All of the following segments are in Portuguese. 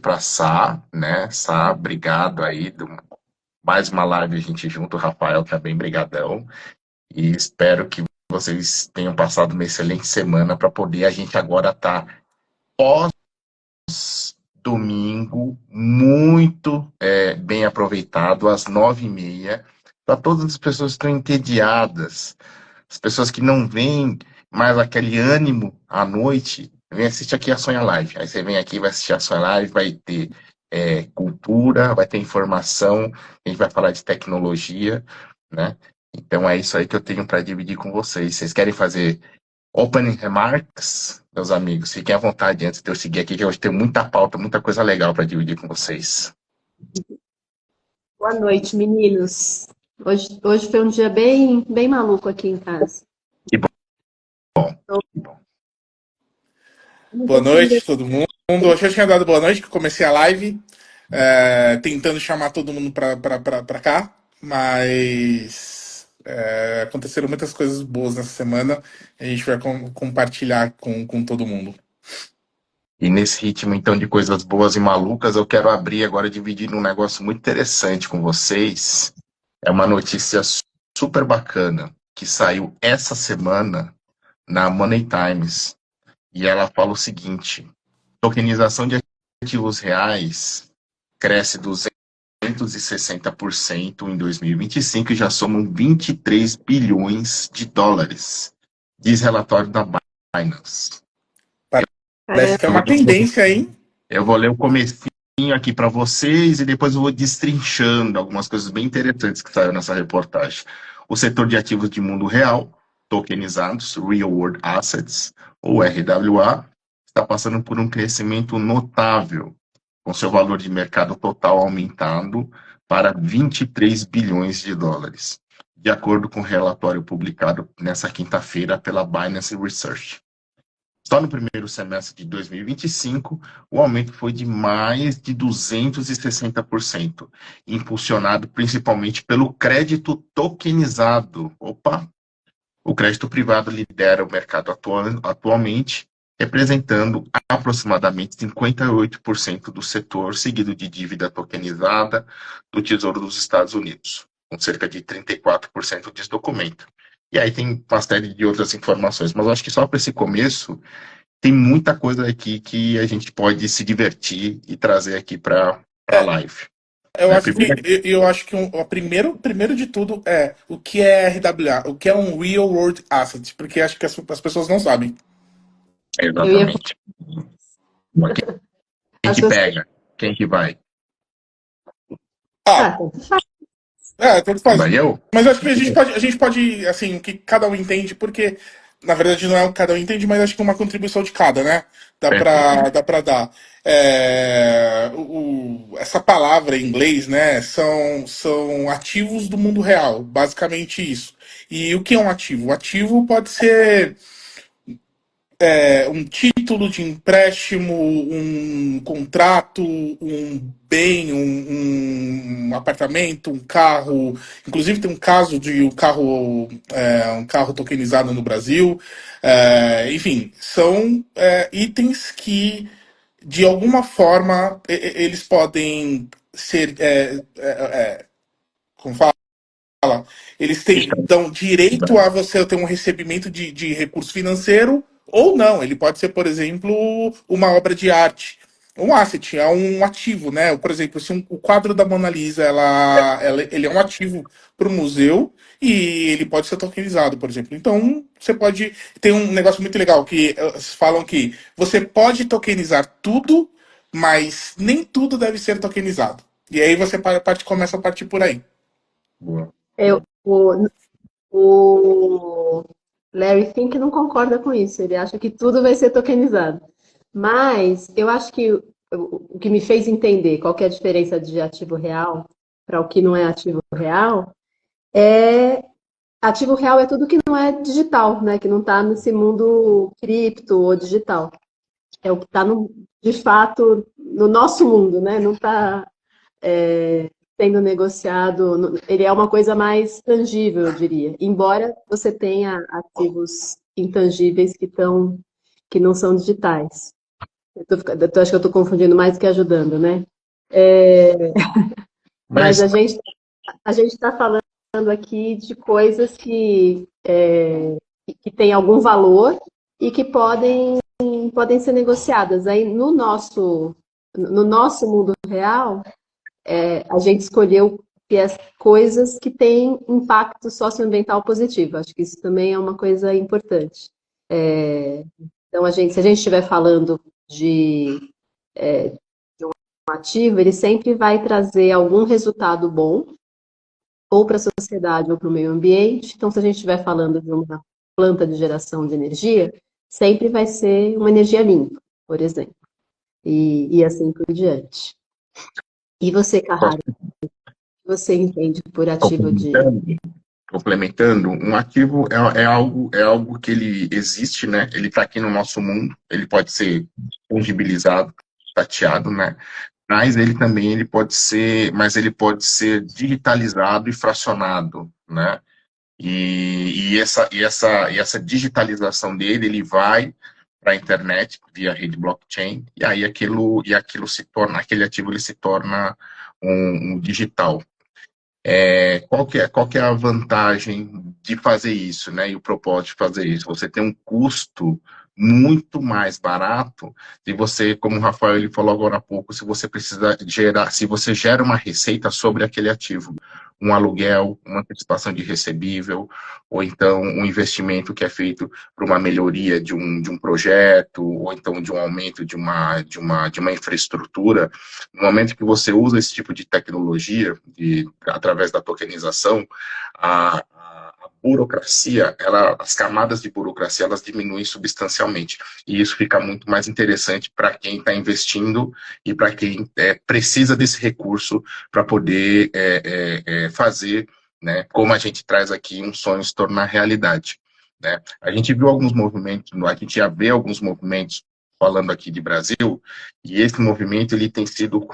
para Sá, né? Sá, obrigado aí. Mais uma live a gente junto, o Rafael também, brigadão. E espero que vocês tenham passado uma excelente semana para poder a gente agora estar pós domingo, muito bem aproveitado, às 9h30, para todas as pessoas que estão entediadas, as pessoas que não veem mais aquele ânimo à noite, vem assistir aqui a Sonha Live. Aí você vem aqui, vai assistir a Sonha Live, vai ter cultura, vai ter informação, a gente vai falar de tecnologia, né? Então é isso aí que eu tenho para dividir com vocês. Vocês querem fazer opening remarks, meus amigos? Fiquem à vontade antes de eu seguir aqui, que hoje tem muita pauta, muita coisa legal para dividir com vocês. Boa noite, meninos. Hoje foi um dia bem maluco aqui em casa. Que bom. Boa noite, todo mundo. Hoje eu tinha dado boa noite, que eu comecei a live, tentando chamar todo mundo pra cá, mas aconteceram muitas coisas boas nessa semana, e a gente vai compartilhar com todo mundo. E nesse ritmo, então, de coisas boas e malucas, eu quero abrir agora, dividir um negócio muito interessante com vocês. É uma notícia super bacana, que saiu essa semana na Money Times. E ela fala o seguinte: tokenização de ativos reais cresce 260% em 2025 e já somam 23 bilhões de dólares, diz relatório da Binance. Parece que é uma tendência, hein? Eu vou ler o comecinho aqui para vocês e depois eu vou destrinchando algumas coisas bem interessantes que saíram nessa reportagem. O setor de ativos de mundo real, tokenizados, Real World Assets, ou RWA, está passando por um crescimento notável, com seu valor de mercado total aumentando para 23 bilhões de dólares, de acordo com o relatório publicado nessa quinta-feira pela Binance Research. Só no primeiro semestre de 2025, o aumento foi de mais de 260%, impulsionado principalmente pelo crédito tokenizado. O crédito privado lidera o mercado atualmente, representando aproximadamente 58% do setor, seguido de dívida tokenizada do Tesouro dos Estados Unidos, com cerca de 34% desse documento. E aí tem uma série de outras informações, mas eu acho que só para esse começo tem muita coisa aqui que a gente pode se divertir e trazer aqui para a live. Eu acho que o primeiro de tudo é o que é RWA, o que é um Real World Asset, porque acho que as pessoas não sabem. Exatamente. Quem que pega? Quem que vai? Tanto faz. Vai eu? Mas acho que a gente pode, assim, o que cada um entende, porque, na verdade, não é o que cada um entende, mas acho que é uma contribuição de cada, né? Dá pra dar. Essa palavra em inglês, né, são ativos do mundo real, basicamente isso. E o que é um ativo? O ativo pode ser um título de empréstimo, um contrato, um bem, um apartamento, um carro. Inclusive tem um caso de um carro tokenizado no Brasil. Enfim, são itens que de alguma forma eles podem ser como fala? Eles dão direito a você ter um recebimento de recurso financeiro ou não. Ele pode ser, por exemplo, uma obra de arte. Um asset, é um ativo, né? Por exemplo, se o quadro da Mona Lisa ele é um ativo para o museu e ele pode ser tokenizado, por exemplo. Então, você pode. Tem um negócio muito legal que falam que você pode tokenizar tudo, mas nem tudo deve ser tokenizado. E aí você começa a partir por aí. Boa. O Larry Fink não concorda com isso. Ele acha que tudo vai ser tokenizado. Mas eu acho que o que me fez entender qual que é a diferença de ativo real para o que não é ativo real ativo real é tudo que não é digital, né? Que não está nesse mundo cripto ou digital. É o que está, de fato, no nosso mundo, né? Não está sendo negociado. Ele é uma coisa mais tangível, eu diria. Embora você tenha ativos intangíveis que não são digitais. Acho que eu estou confundindo mais do que ajudando, né? É, mas Mas a gente está falando aqui de coisas que têm algum valor e que podem ser negociadas. Aí no nosso mundo real, a gente escolheu que as coisas que têm impacto socioambiental positivo. Acho que isso também é uma coisa importante. Então, se a gente estiver falando de um ativo, ele sempre vai trazer algum resultado bom, ou para a sociedade ou para o meio ambiente. Então, se a gente estiver falando de uma planta de geração de energia, sempre vai ser uma energia limpa, por exemplo, e assim por diante. E você, Carrara, o que você entende por ativo de... complementando, um ativo é algo que ele existe, né? Ele está aqui no nosso mundo, ele pode ser tangibilizado, tateado, né? Mas ele pode ser digitalizado e fracionado, né? E essa digitalização dele, ele vai para a internet via rede blockchain, e aí aquilo se torna, aquele ativo ele se torna um digital. Qual que é a vantagem de fazer isso, né? E o propósito de fazer isso? Você tem um custo muito mais barato de você, como o Rafael ele falou agora há pouco, se você gera uma receita sobre aquele ativo, um aluguel, uma antecipação de recebível, ou então um investimento que é feito para uma melhoria de um projeto, ou então de um aumento de uma infraestrutura. No momento que você usa esse tipo de tecnologia, através da tokenização, a burocracia, as camadas de burocracia, elas diminuem substancialmente. E isso fica muito mais interessante para quem está investindo e para quem precisa desse recurso para poder fazer, né, como a gente traz aqui, um sonho se tornar realidade. Né? A gente viu alguns movimentos, a gente já vê alguns movimentos falando aqui de Brasil, e esse movimento ele tem sido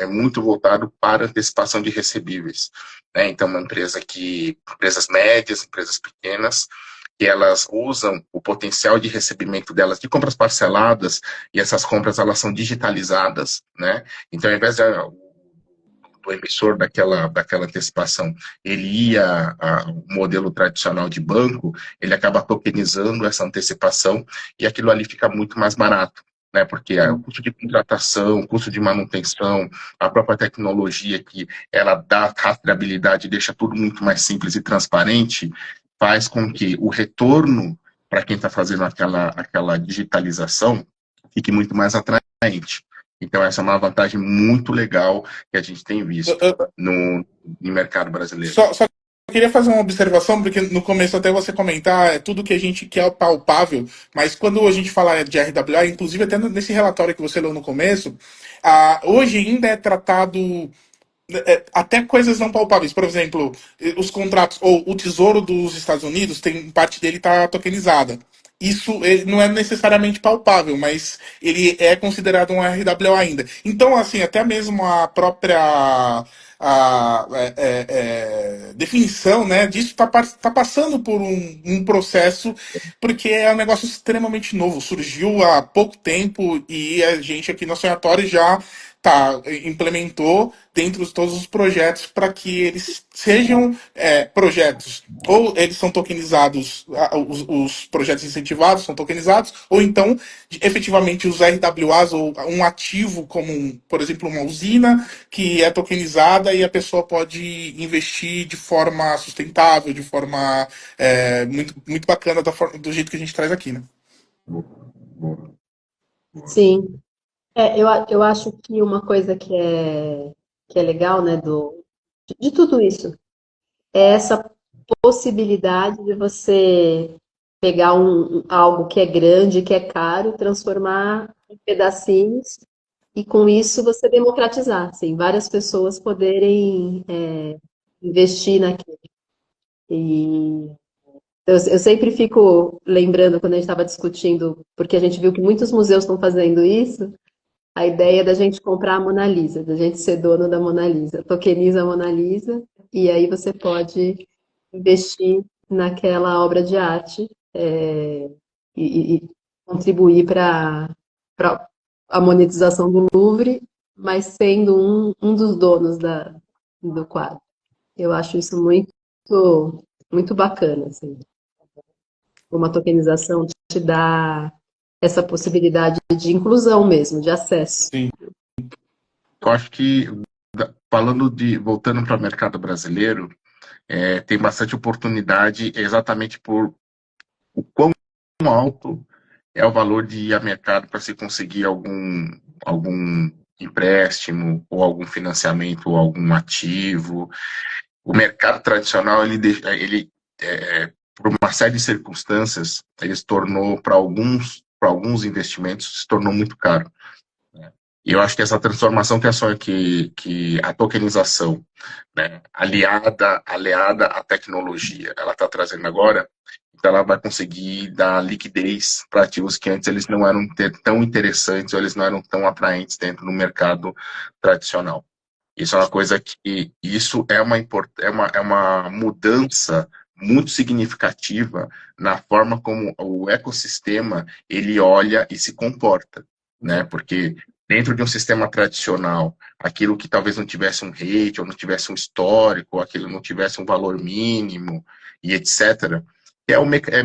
muito voltado para antecipação de recebíveis. Né? Então, empresas médias, empresas pequenas, que elas usam o potencial de recebimento delas de compras parceladas, e essas compras elas são digitalizadas. Né? Então, ao invés do emissor daquela antecipação, ele ia ao modelo tradicional de banco, ele acaba tokenizando essa antecipação e aquilo ali fica muito mais barato. Né, porque o custo de contratação, o custo de manutenção, a própria tecnologia que ela dá rastreabilidade, deixa tudo muito mais simples e transparente, faz com que o retorno para quem está fazendo aquela digitalização fique muito mais atraente. Então, essa é uma vantagem muito legal que a gente tem visto no mercado brasileiro. Só queria fazer uma observação, porque no começo até você comentar tudo que a gente quer palpável, mas quando a gente fala de RWA, inclusive até nesse relatório que você leu no começo, hoje ainda é tratado até coisas não palpáveis. Por exemplo, os contratos, ou o Tesouro dos Estados Unidos, tem parte dele está tokenizada. Isso não é necessariamente palpável, mas ele é considerado um RWA ainda. Então, assim, até mesmo a própria definição, né, disso está passando por um processo, porque é um negócio extremamente novo. Surgiu há pouco tempo e a gente aqui no Sonhatório já implementou dentro de todos os projetos para que eles sejam projetos, ou eles são tokenizados, os projetos incentivados são tokenizados, ou então efetivamente os RWAs, ou um ativo como, por exemplo, uma usina que é tokenizada e a pessoa pode investir de forma sustentável, de forma muito, muito bacana, do jeito que a gente traz aqui, né? Sim. Eu acho que uma coisa que é legal, né, de tudo isso, é essa possibilidade de você pegar algo que é grande, que é caro, transformar em pedacinhos, e com isso você democratizar, assim, várias pessoas poderem investir naquilo. E eu sempre fico lembrando, quando a gente estava discutindo, porque a gente viu que muitos museus estão fazendo isso, a ideia da gente comprar a Mona Lisa, da gente ser dono da Mona Lisa. Tokeniza a Mona Lisa e aí você pode investir naquela obra de arte e contribuir para a monetização do Louvre, mas sendo um dos donos do quadro. Eu acho isso muito bacana, assim. Uma tokenização te dá essa possibilidade de inclusão mesmo, de acesso. Sim. Eu acho que, voltando para o mercado brasileiro, tem bastante oportunidade exatamente por o quão alto é o valor de ir a mercado para se conseguir algum empréstimo ou algum financiamento ou algum ativo. O mercado tradicional, por uma série de circunstâncias, ele se tornou, para alguns investimentos, se tornou muito caro. E eu acho que essa transformação que a tokenização, né, aliada à tecnologia, ela está trazendo agora, então ela vai conseguir dar liquidez para ativos que antes eles não eram tão interessantes, ou eles não eram tão atraentes dentro do mercado tradicional. Isso é uma coisa que é uma mudança muito significativa na forma como o ecossistema ele olha e se comporta, né? Porque dentro de um sistema tradicional, aquilo que talvez não tivesse um rate, ou não tivesse um histórico, ou aquilo não tivesse um valor mínimo, e etc.,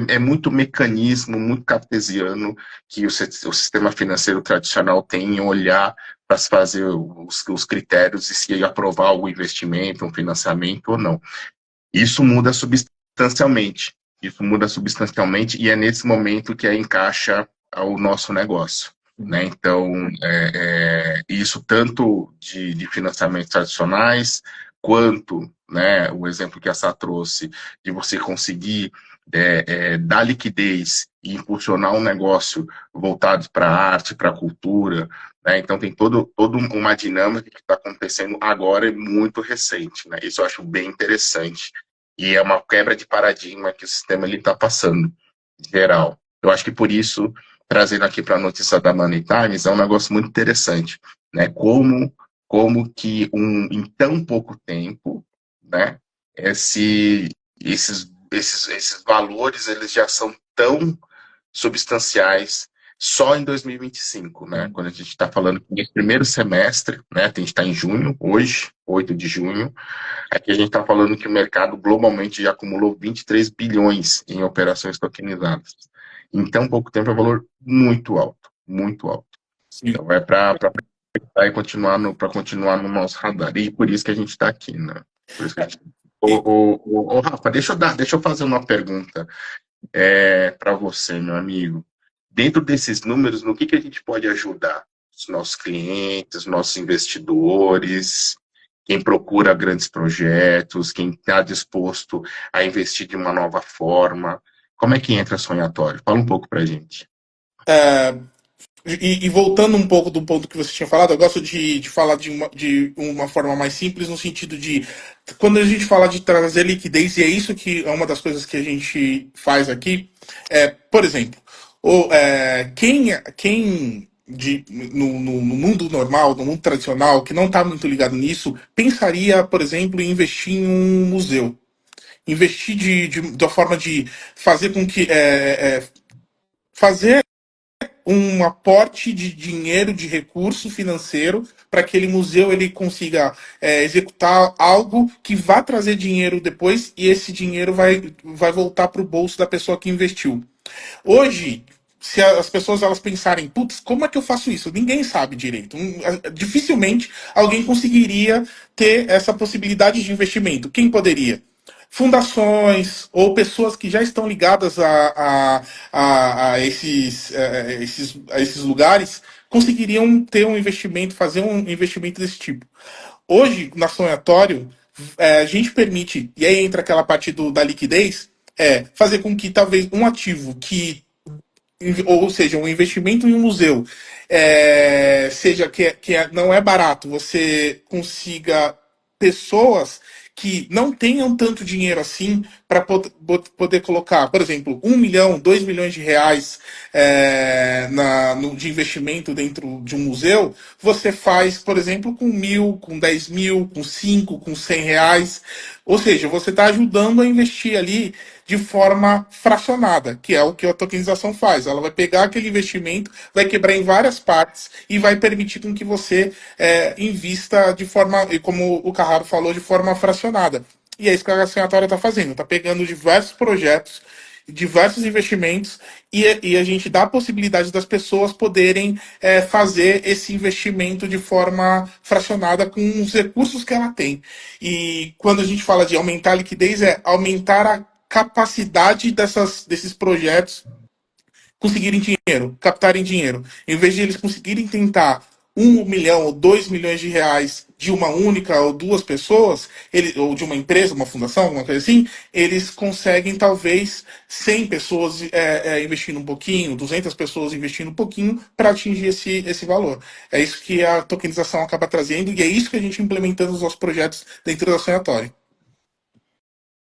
é muito mecanismo, muito cartesiano que o sistema financeiro tradicional tem em olhar para se fazer os critérios e se aprovar o investimento, um financiamento ou não. Isso muda substancialmente. Isso muda substancialmente e é nesse momento que encaixa o nosso negócio. Né? Então, isso tanto de financiamentos tradicionais, quanto, né, o exemplo que a Sá trouxe, de você conseguir dar liquidez e impulsionar um negócio voltado para a arte, para a cultura. Né? Então, tem toda uma dinâmica que está acontecendo agora e muito recente. Né? Isso eu acho bem interessante. E é uma quebra de paradigma que o sistema está passando, em geral. Eu acho que por isso, trazendo aqui para a notícia da Money Times, é um negócio muito interessante, né? Como que em tão pouco tempo, né? Esses valores eles já são tão substanciais só em 2025, né? Quando a gente está falando que no primeiro semestre, né? A gente está em junho, hoje, 8 de junho, aqui a gente está falando que o mercado globalmente já acumulou 23 bilhões em operações tokenizadas. Em tão pouco tempo é um valor muito alto, muito alto. Sim. Então é para continuar no nosso radar. E por isso que a gente está aqui, né? Por isso que a gente... Rafa, deixa eu fazer uma pergunta para você, meu amigo. Dentro desses números, no que a gente pode ajudar os nossos clientes, os nossos investidores, quem procura grandes projetos, quem está disposto a investir de uma nova forma? Como é que entra Sonhatório? Fala um pouco para a gente. E voltando um pouco do ponto que você tinha falado, eu gosto de falar de uma forma mais simples, no sentido de, quando a gente fala de trazer liquidez, e é isso que é uma das coisas que a gente faz aqui, por exemplo, no mundo normal, no mundo tradicional, que não está muito ligado nisso, pensaria, por exemplo, em investir em um museu. Investir da forma de fazer com que... fazer um aporte de dinheiro, de recurso financeiro, para que aquele museu ele consiga executar algo que vá trazer dinheiro depois, e esse dinheiro vai voltar para o bolso da pessoa que investiu. Hoje, se as pessoas elas pensarem, putz, como é que eu faço isso? Ninguém sabe direito. Dificilmente alguém conseguiria ter essa possibilidade de investimento. Quem poderia? Fundações ou pessoas que já estão ligadas a esses lugares conseguiriam ter um investimento, fazer um investimento desse tipo. Hoje, na Sonhatório, a gente permite, e aí entra aquela parte da liquidez, fazer com que talvez um ativo ou seja, um investimento em um museu, seja não é barato, você consiga pessoas que não tenham tanto dinheiro assim para poder colocar, por exemplo, 1 milhão, 2 milhões de reais de investimento dentro de um museu, você faz, por exemplo, com 1.000, com 10.000, com 5, com 100 reais. Ou seja, você está ajudando a investir ali de forma fracionada, que é o que a tokenização faz. Ela vai pegar aquele investimento, vai quebrar em várias partes e vai permitir com que você invista de forma, e como o Carraro falou, de forma fracionada. E é isso que a Sonhatória está fazendo, está pegando diversos projetos, diversos investimentos, e a gente dá a possibilidade das pessoas poderem fazer esse investimento de forma fracionada com os recursos que ela tem. E quando a gente fala de aumentar a liquidez, é aumentar a capacidade desses projetos conseguirem dinheiro, captarem dinheiro. Em vez de eles conseguirem tentar 1 milhão ou 2 milhões de reais de uma única ou duas pessoas, ou de uma empresa, uma fundação, alguma coisa assim, eles conseguem talvez 100 pessoas investindo um pouquinho, 200 pessoas investindo um pouquinho para atingir esse valor. É isso que a tokenização acaba trazendo e é isso que a gente implementando nos nossos projetos dentro da Sonhatória.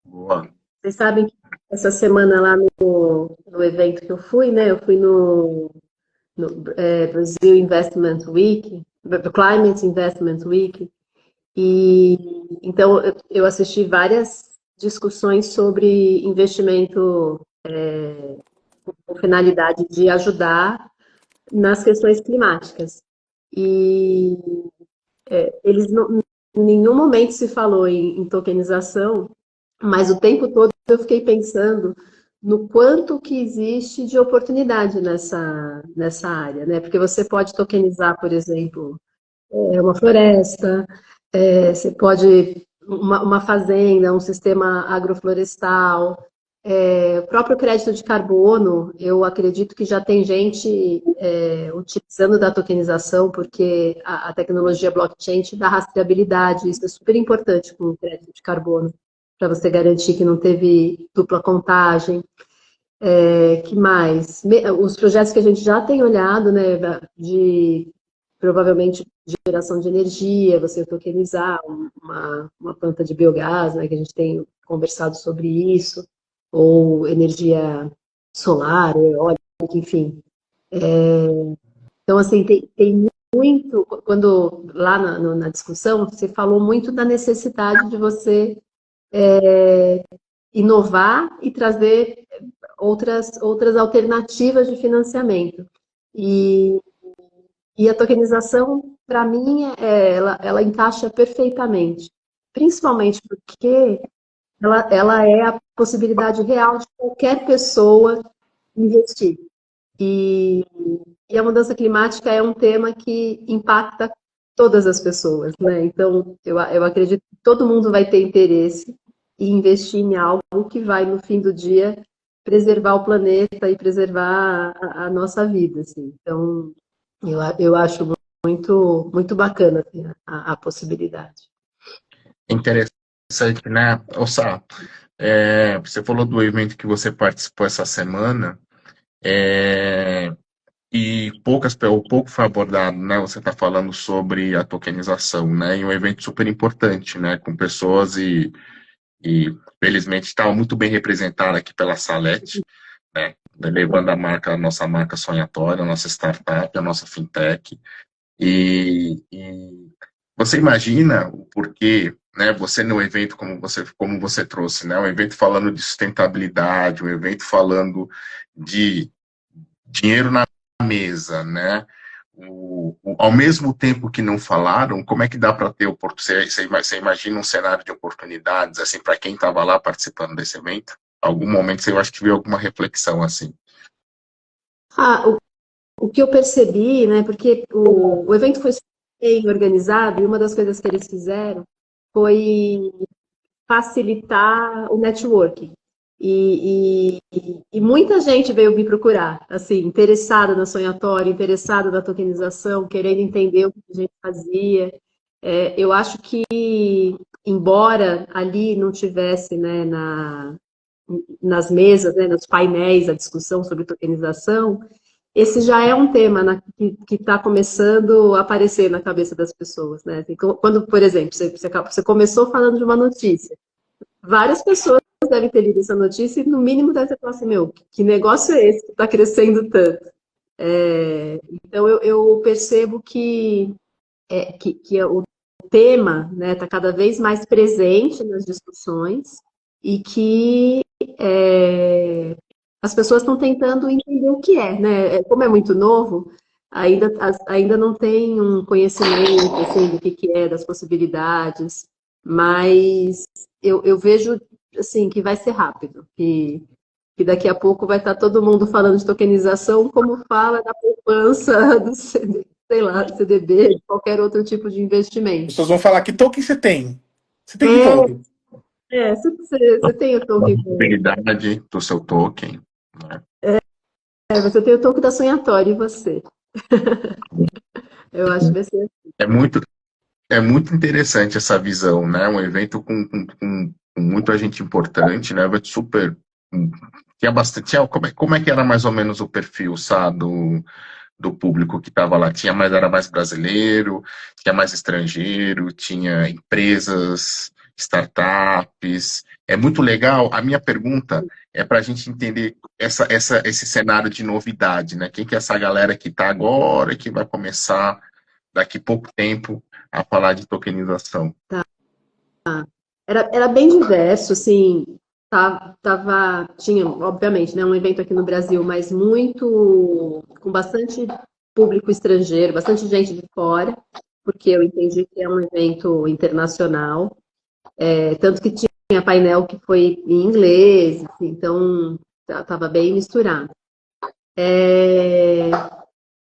Boa. Vocês sabem que essa semana lá no evento que eu fui, né? Eu fui no Brazil Investment Week, Climate Investment Week, e então eu assisti várias discussões sobre investimento com finalidade de ajudar nas questões climáticas. E eles não, em nenhum momento se falou em tokenização, mas o tempo todo eu fiquei pensando no quanto que existe de oportunidade nessa área, né? Porque você pode tokenizar, por exemplo, uma floresta, você pode uma fazenda, um sistema agroflorestal, o próprio crédito de carbono, eu acredito que já tem gente utilizando da tokenização, porque a tecnologia blockchain te dá rastreabilidade, isso é super importante com o crédito de carbono, para você garantir que não teve dupla contagem. Que mais? Os projetos que a gente já tem olhado, né, de provavelmente geração de energia, você tokenizar uma planta de biogás, né, que a gente tem conversado sobre isso, ou energia solar, ou eólica, enfim. Então, assim, tem muito, quando lá na discussão, você falou muito da necessidade de você inovar e trazer outras alternativas de financiamento. E a tokenização, para mim, ela encaixa perfeitamente, principalmente porque ela é a possibilidade real de qualquer pessoa investir. E a mudança climática é um tema que impacta todas as pessoas, né? Então, eu acredito que todo mundo vai ter interesse em investir em algo que vai, no fim do dia, preservar o planeta e preservar a nossa vida, assim. Então, eu acho muito, muito bacana assim, a possibilidade. Interessante, né? Ossa, você falou do evento que você participou essa semana, e pouco foi abordado, né? Você está falando sobre a tokenização, né? E um evento super importante, né? Com pessoas e felizmente estava muito bem representada aqui pela Salete, né? Levando a nossa marca sonhatória, a nossa startup, a nossa fintech. E você imagina o porquê, né? Você no evento como você trouxe, né? Um evento falando de sustentabilidade, um evento falando de dinheiro na mesa, né? Ao mesmo tempo que não falaram, como é que dá para ter oportunidade? Você imagina um cenário de oportunidades assim para quem estava lá participando desse evento? Algum momento eu acho que viu alguma reflexão assim? O que eu percebi, né? Porque o evento foi bem organizado e uma das coisas que eles fizeram foi facilitar o networking. E muita gente veio me procurar, assim, interessada na sonhatória, interessada na tokenização, querendo entender o que a gente fazia. Eu acho que, embora ali não tivesse, né, nas mesas, né, nos painéis, a discussão sobre tokenização, esse já é um tema que está começando a aparecer na cabeça das pessoas, né? Quando, por exemplo, você começou falando de uma notícia, várias pessoas devem ter lido essa notícia e, no mínimo, devem ter falado assim, meu, que negócio é esse que está crescendo tanto? Então, eu percebo que o tema, né, está cada vez mais presente nas discussões e que as pessoas estão tentando entender o que é, né? Como é muito novo, ainda não tem um conhecimento assim, do que é, das possibilidades, mas eu vejo assim, que vai ser rápido, que daqui a pouco vai estar todo mundo falando de tokenização como fala da poupança do CD, sei lá, do CDB, de qualquer outro tipo de As investimento. pessoas vão falar que token você tem. Você tem que É, token. você tem o A token, possibilidade do seu token, né? você tem o token da sonhatória e você. Eu acho que vai ser. É muito, é muito interessante essa visão, né? Um evento com muita gente importante, né? Vai super. Tinha bastante. Como é que era mais ou menos o perfil, sabe, do público que estava lá? Era mais brasileiro, tinha mais estrangeiro, tinha empresas, startups. É muito legal. A minha pergunta é para a gente entender esse cenário de novidade, né? Quem que é essa galera que está agora, que vai começar daqui a pouco tempo a falar de tokenização? Era bem diverso, assim, tinha, obviamente, né, um evento aqui no Brasil, mas com bastante público estrangeiro, bastante gente de fora, porque eu entendi que é um evento internacional, tanto que tinha painel que foi em inglês, assim, então estava bem misturado.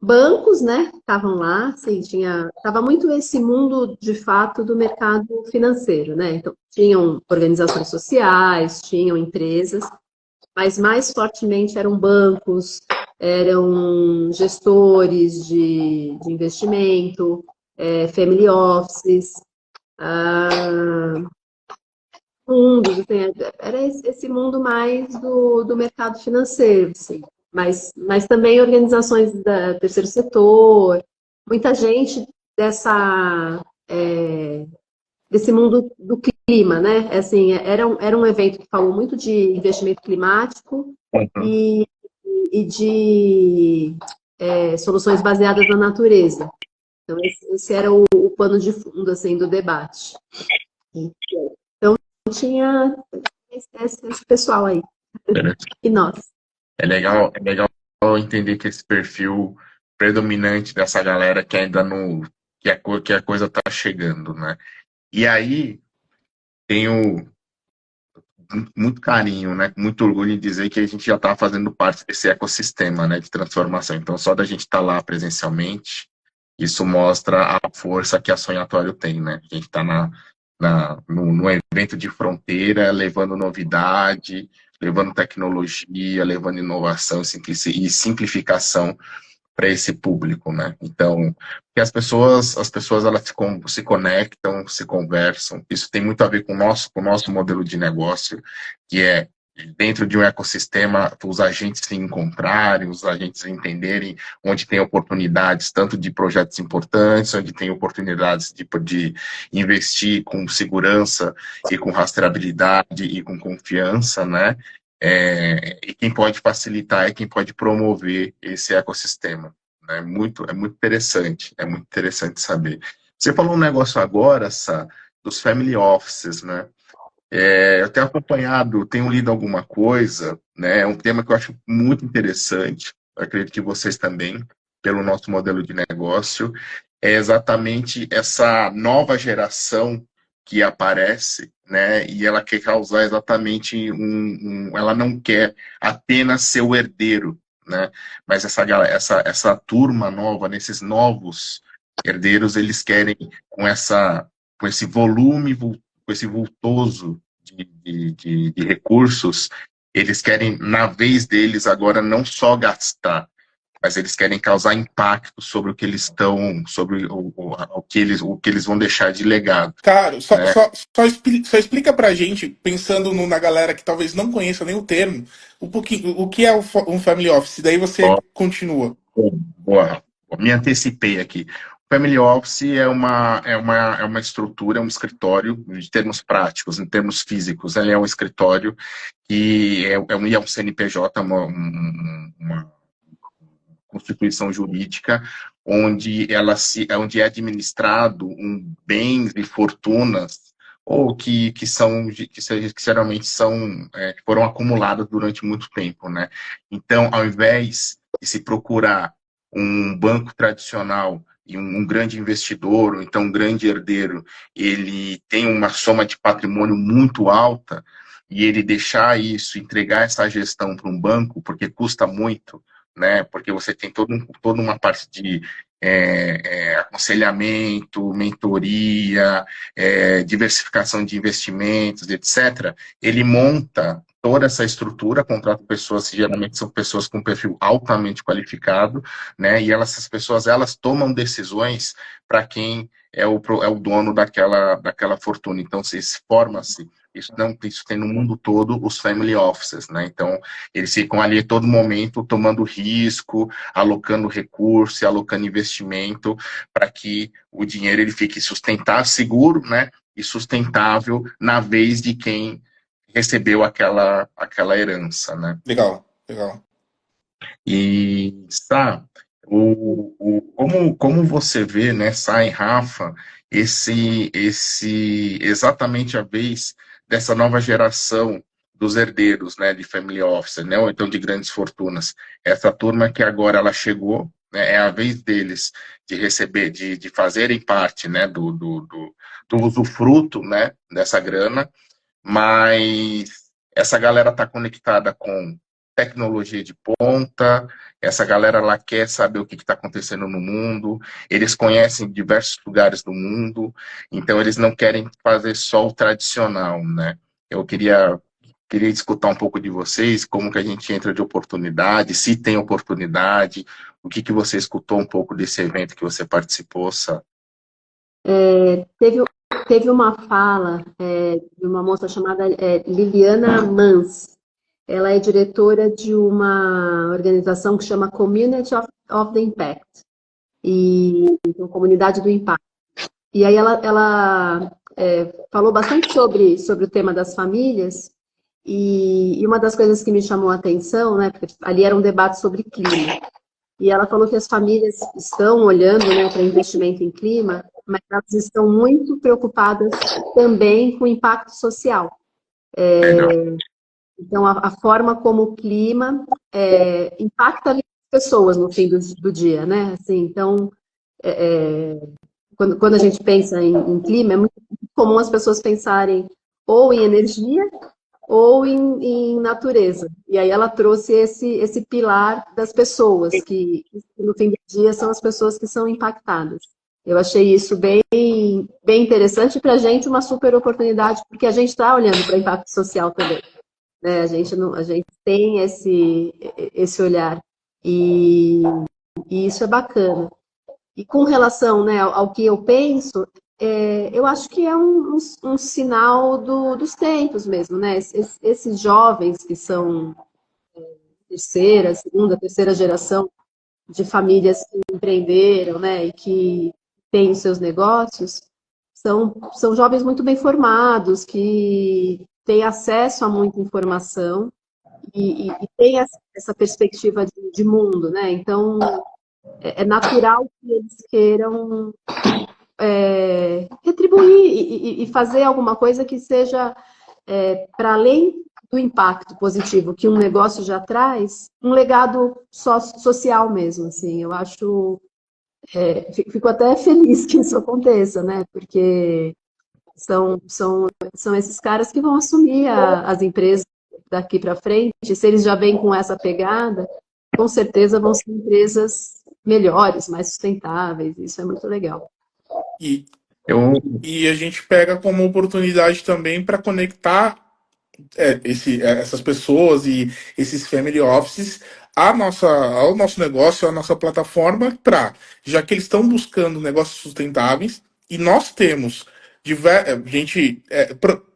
Bancos, né, estavam lá, assim, estava muito esse mundo, de fato, do mercado financeiro, né, então tinham organizações sociais, tinham empresas, mas mais fortemente eram bancos, eram gestores de investimento, family offices, ah, fundos, assim, era esse mundo mais do mercado financeiro, assim. Mas também organizações da terceiro setor, muita gente desse mundo do clima, né? Assim, era um evento que falou muito de investimento climático Uhum. e de soluções baseadas na natureza. Então, esse era o pano de fundo, assim, do debate. Então, tinha esse pessoal aí, e nós. É legal entender que esse perfil predominante dessa galera que ainda não, que a coisa tá chegando, né? E aí tenho muito carinho, né? Muito orgulho em dizer que a gente já está fazendo parte desse ecossistema, né, de transformação. Então, só da gente estar lá presencialmente, isso mostra a força que a Sonhatório tem, né? A gente está no evento de fronteira, levando novidade, levando tecnologia, levando inovação e simplificação para esse público, né? Então, que as pessoas elas se conectam, se conversam. Isso tem muito a ver com o nosso modelo de negócio, que é dentro de um ecossistema, os agentes se encontrarem, os agentes entenderem onde tem oportunidades, tanto de projetos importantes, onde tem oportunidades de investir com segurança e com rastreabilidade e com confiança, né? E quem pode facilitar é quem pode promover esse ecossistema. Né? É muito interessante saber. Você falou um negócio agora, Sá, dos family offices, né? Eu tenho acompanhado, tenho lido alguma coisa, né? É um tema que eu acho muito interessante, eu acredito que vocês também, pelo nosso modelo de negócio, é exatamente essa nova geração que aparece, né? E ela quer causar exatamente ela não quer apenas ser o herdeiro, né? Mas essa turma nova, nesses novos herdeiros, eles querem com esse volume, com esse vultoso de recursos, eles querem, na vez deles, agora não só gastar, mas eles querem causar impacto sobre o que eles estão, sobre o que eles vão deixar de legado. Cara, Né? só explica pra gente, pensando na galera que talvez não conheça nem o termo, um pouquinho, o que é um family office, daí você Ó, continua. boa, me antecipei aqui. O Family Office é uma estrutura, é um escritório, de termos práticos, em termos físicos, ele é um escritório que é um CNPJ, uma constituição jurídica, onde é administrado bens e fortunas ou que geralmente foram acumuladas durante muito tempo, né? Então, ao invés de se procurar um banco tradicional e um grande investidor, ou então um grande herdeiro, ele tem uma soma de patrimônio muito alta, e ele deixar isso, entregar essa gestão para um banco, porque custa muito, né? Porque você tem toda uma parte de aconselhamento, mentoria, diversificação de investimentos, etc. Ele monta toda essa estrutura, contrata pessoas que geralmente são pessoas com perfil altamente qualificado, né? E essas pessoas elas tomam decisões para quem é o dono daquela fortuna. Então, forma-se isso tem no mundo todo os family offices, né? Então, eles ficam ali a todo momento tomando risco, alocando recurso, alocando investimento para que o dinheiro ele fique sustentável, seguro, né? E sustentável na vez de quem recebeu aquela herança, né? Legal, legal. E, como você vê, né, Sá e Rafa, exatamente a vez dessa nova geração dos herdeiros, né, de family office, né, ou então de grandes fortunas. Essa turma que agora ela chegou, né, é a vez deles de receber, de fazerem parte, né, do usufruto, né, dessa grana, mas essa galera está conectada com tecnologia de ponta, essa galera lá quer saber o que está acontecendo no mundo, eles conhecem diversos lugares do mundo, então eles não querem fazer só o tradicional, né? Eu queria escutar um pouco de vocês, como que a gente entra de oportunidade, se tem oportunidade, o que você escutou um pouco desse evento que você participou, Sá? Teve uma fala de uma moça chamada Liliana Mans. Ela é diretora de uma organização que chama Community of the Impact, então, Comunidade do Impacto. E aí ela falou bastante sobre o tema das famílias, e uma das coisas que me chamou a atenção, né, porque ali era um debate sobre clima, e ela falou que as famílias estão olhando, né, para investimento em clima, mas elas estão muito preocupadas também com o impacto social. Então, a forma como o clima impacta a vida das pessoas no fim do dia, né? Assim, então, quando a gente pensa em clima, é muito comum as pessoas pensarem ou em energia ou em natureza. E aí ela trouxe esse pilar das pessoas, que no fim do dia são as pessoas que são impactadas. Eu achei isso bem interessante, para a gente uma super oportunidade, porque a gente está olhando para o impacto social também. Né? A gente tem esse olhar, e isso é bacana. E com relação, né, ao que eu penso, eu acho que é um sinal dos tempos mesmo, né? Esses jovens que são segunda, terceira geração de famílias que empreenderam, né, e que têm os seus negócios, são jovens muito bem formados, que têm acesso a muita informação e têm essa perspectiva de mundo, né? Então, é natural que eles queiram retribuir e fazer alguma coisa que seja para além do impacto positivo que um negócio já traz, um legado social mesmo, assim. Eu acho, fico até feliz que isso aconteça, né? Porque são esses caras que vão assumir as empresas daqui para frente. Se eles já vêm com essa pegada, com certeza vão ser empresas melhores, mais sustentáveis. Isso é muito legal. E a gente pega como oportunidade também para conectar essas pessoas e esses family offices ao nosso negócio, à nossa plataforma, já que eles estão buscando negócios sustentáveis e nós temos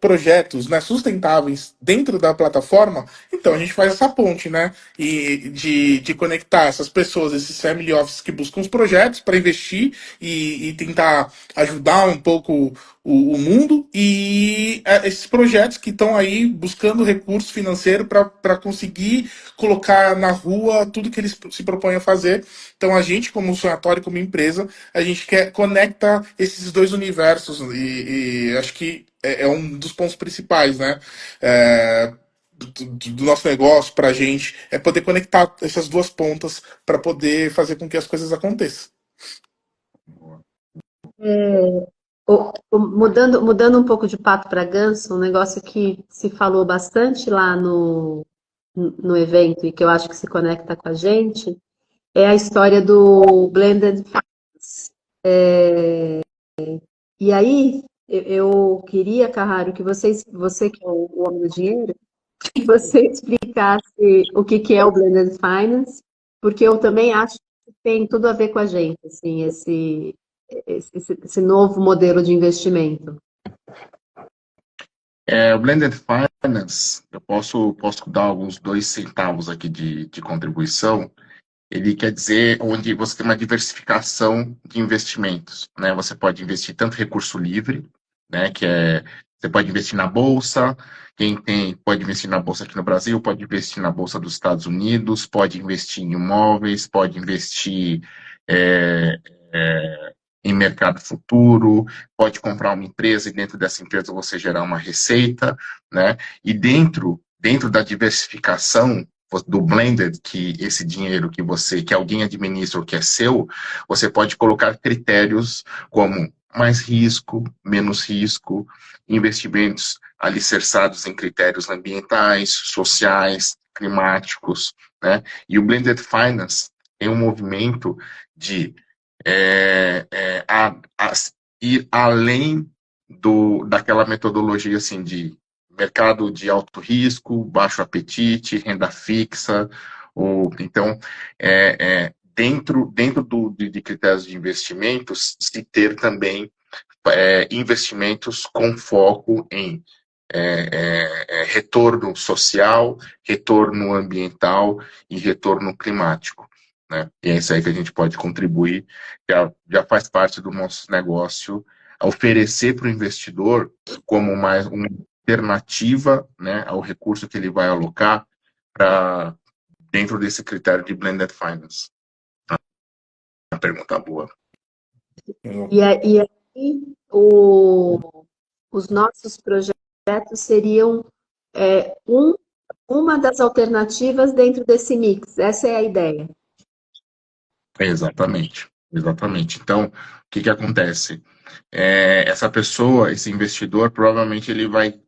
projetos, né, sustentáveis dentro da plataforma, então a gente faz essa ponte, né, e de conectar essas pessoas, esses family offices que buscam os projetos para investir e tentar ajudar um pouco o mundo, e esses projetos que estão aí buscando recurso financeiro para conseguir colocar na rua tudo que eles se propõem a fazer. Então a gente, como sonhatório, como empresa, a gente conecta esses dois universos, e acho que é um dos pontos principais, né? É, do nosso negócio para a gente, é poder conectar essas duas pontas para poder fazer com que as coisas aconteçam. Mudando um pouco de pato para ganso, um negócio que se falou bastante lá no evento e que eu acho que se conecta com a gente é a história do Blended Finance. E aí, eu queria, Carraro, que você que é o homem do dinheiro, que você explicasse o que é o Blended Finance, porque eu também acho que tem tudo a ver com a gente, assim, esse novo modelo de investimento. O Blended Finance, eu posso dar alguns 2 centavos aqui de contribuição. Ele quer dizer onde você tem uma diversificação de investimentos, né? Você pode investir tanto recurso livre, né? Você pode investir na bolsa, pode investir na bolsa aqui no Brasil, pode investir na bolsa dos Estados Unidos, pode investir em imóveis, pode investir é, em mercado futuro, pode comprar uma empresa e dentro dessa empresa você gerar uma receita, né? E dentro da diversificação do blended, que esse dinheiro que alguém administra ou que é seu, você pode colocar critérios como mais risco, menos risco, investimentos alicerçados em critérios ambientais, sociais, climáticos, né? E o blended finance tem um movimento de ir além daquela metodologia assim de mercado de alto risco, baixo apetite, renda fixa, então dentro de critérios de investimentos se ter também investimentos com foco em retorno social, retorno ambiental e retorno climático. Né? E é isso aí que a gente pode contribuir, já faz parte do nosso negócio, oferecer para o investidor como uma alternativa, né, ao recurso que ele vai alocar para dentro desse critério de blended finance. Uma pergunta boa. E aí os nossos projetos seriam uma das alternativas dentro desse mix. Essa é a ideia. Exatamente. Então, o que acontece? Essa pessoa, esse investidor, provavelmente ele vai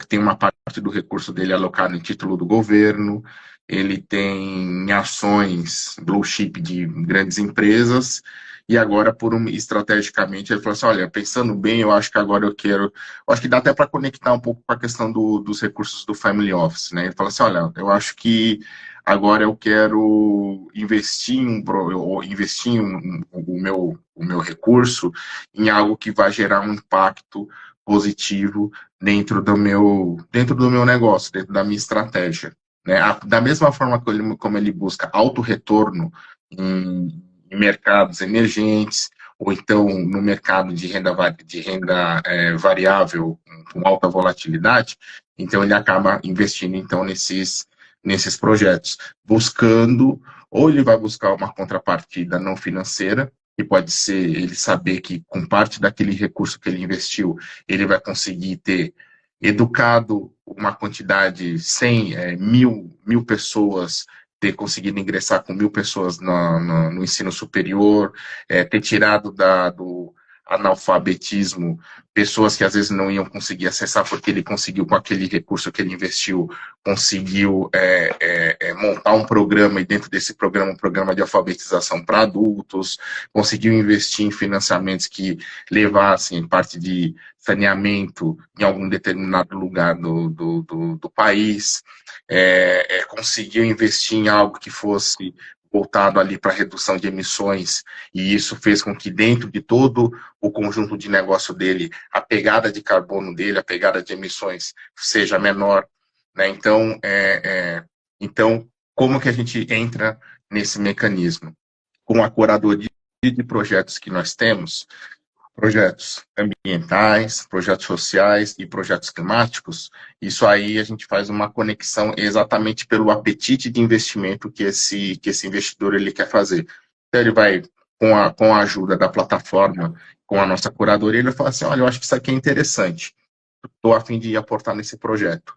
tem uma parte do recurso dele alocado em título do governo, ele tem ações blue chip de grandes empresas, e agora, estrategicamente, ele falou assim, olha, pensando bem, eu acho que agora acho que dá até para conectar um pouco com a questão dos recursos do family office, né? Ele fala assim, olha, eu acho que agora eu quero investir o meu recurso em algo que vai gerar um impacto positivo dentro do meu negócio, dentro da minha estratégia. Né? Da mesma forma como ele busca alto retorno em mercados emergentes, ou então no mercado de renda variável, com alta volatilidade, então ele acaba investindo então nesses projetos, ou ele vai buscar uma contrapartida não financeira, que pode ser ele saber que com parte daquele recurso que ele investiu, ele vai conseguir ter educado uma quantidade, 100, mil pessoas, ter conseguido ingressar com 1.000 pessoas no ensino superior, ter tirado do analfabetismo pessoas que às vezes não iam conseguir acessar porque ele conseguiu, com aquele recurso que ele investiu, conseguiu montar um programa e dentro desse programa, um programa de alfabetização para adultos, conseguiu investir em financiamentos que levassem parte de saneamento em algum determinado lugar do país, conseguiu investir em algo que fosse voltado ali para redução de emissões, e isso fez com que dentro de todo o conjunto de negócio dele, a pegada de carbono dele, a pegada de emissões seja menor, né? Então, como que a gente entra nesse mecanismo? Com a curadoria de projetos que nós temos, projetos ambientais, projetos sociais e projetos climáticos, isso aí a gente faz uma conexão exatamente pelo apetite de investimento que esse investidor ele quer fazer. Então ele vai, com a ajuda da plataforma, com a nossa curadoria, ele fala assim, olha, eu acho que isso aqui é interessante, estou a fim de aportar nesse projeto.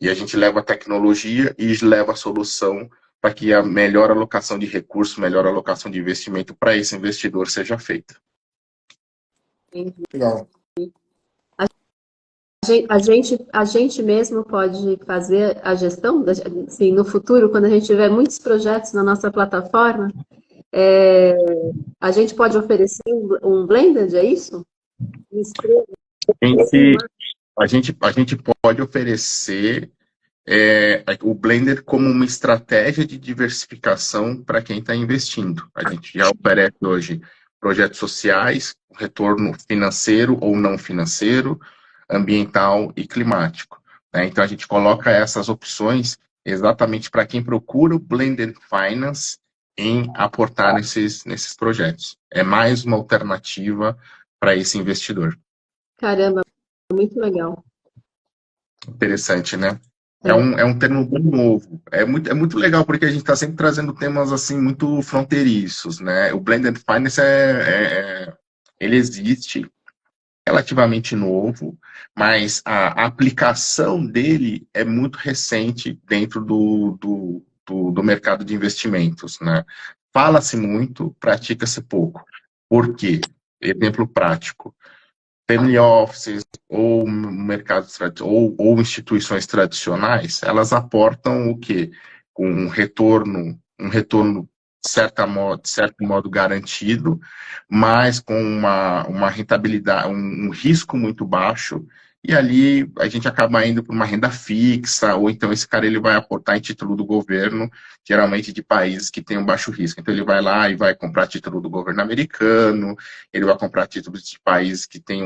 E a gente leva a tecnologia e leva a solução para que a melhor alocação de recursos, melhor alocação de investimento para esse investidor seja feita. Legal. A gente mesmo pode fazer a gestão, assim, no futuro, quando a gente tiver muitos projetos na nossa plataforma, a gente pode oferecer um blended, é isso? A gente pode oferecer o Blender como uma estratégia de diversificação para quem está investindo. A gente já oferece hoje projetos sociais, retorno financeiro ou não financeiro, ambiental e climático, né? Então a gente coloca essas opções exatamente para quem procura o Blended Finance em aportar nesses projetos. É mais uma alternativa para esse investidor. Caramba, muito legal. Interessante, né? É um termo bem novo. É muito legal, porque a gente está sempre trazendo temas assim muito fronteiriços, né? O Blended Finance ele existe, relativamente novo, mas a aplicação dele é muito recente dentro do mercado de investimentos, né? Fala-se muito, pratica-se pouco. Por quê? Exemplo prático. Family offices ou mercados ou instituições tradicionais, elas aportam o quê? Com um retorno de certo modo garantido, mas com uma rentabilidade, um risco muito baixo, e ali a gente acaba indo para uma renda fixa, ou então esse cara ele vai aportar em título do governo, geralmente de países que têm um baixo risco. Então ele vai lá e vai comprar título do governo americano, ele vai comprar títulos de países que têm